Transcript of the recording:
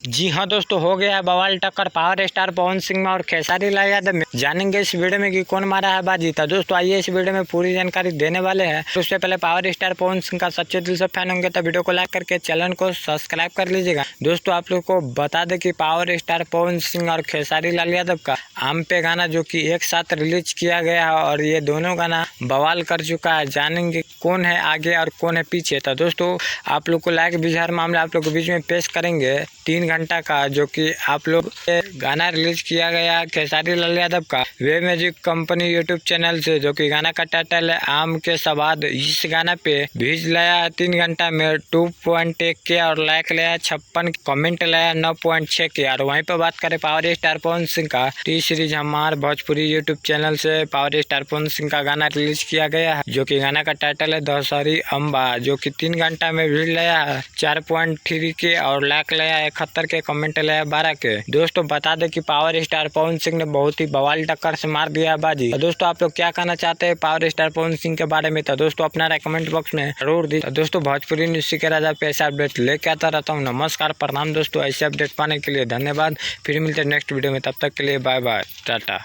जी हाँ दोस्तों, हो गया है बवाल टक्कर पावर स्टार पवन सिंह में और खेसारी लाल यादव में। जानेंगे इस वीडियो में कि कौन मारा है बाजी। तो दोस्तों आइए इस वीडियो में पूरी जानकारी देने वाले हैं। तो उससे पहले पावर स्टार पवन सिंह का सच्चे दिल से फैन होंगे तो वीडियो को लाइक करके चैनल को सब्सक्राइब कर लीजिएगा। दोस्तों आप लोग को बता दें कि पावर स्टार पवन सिंह और खेसारी लाल यादव का आम पे गाना जो कि एक साथ रिलीज किया गया है और ये दोनों गाना बवाल कर चुका है। जानेंगे कौन है आगे और कौन है पीछे। तो दोस्तों आप लोग को लाइक बिजहर मामला आप लोग के बीच में पेश करेंगे 3 घंटा का, जो कि आप लोग गाना रिलीज किया गया खेसारी लाल यादव का वे म्यूजिक कंपनी यूट्यूब चैनल से, जो कि गाना का टाइटल है आम के सवाद। इस गाना पे व्यूज लाया 3 घंटा में 2.1 के और लाइक लाया 56, कमेंट लाया 9.6 के। और वहीं पर बात करें पावर स्टार पवन सिंह का, टी सीरीज हमार भोजपुरी यूट्यूब चैनल से पावर स्टार पवन सिंह का गाना रिलीज किया गया है, जो कि गाना का टाइटल है दशहरी अम्बा, जो कि 3 घंटा में व्यूज लाया 4.3 के और लाइक लाया 71 के, कमेंट लाया 12 के। दोस्तों बता दें कि पावर स्टार पवन सिंह ने बहुत ही बवाल टक्कर से मार दिया बाजी। तो दोस्तों आप लोग क्या कहना चाहते हैं पावर स्टार पवन सिंह के बारे में, तो दोस्तों अपना कमेंट बॉक्स में जरूर दी। दोस्तों भोजपुरी न्यूज़ के राजा पे ऐसा अपडेट लेके आता रहता हूँ। नमस्कार, प्रणाम दोस्तों। ऐसे अपडेट पाने के लिए धन्यवाद। फिर मिलते हैं नेक्स्ट वीडियो में, तब तक के लिए बाय बाय, टाटा।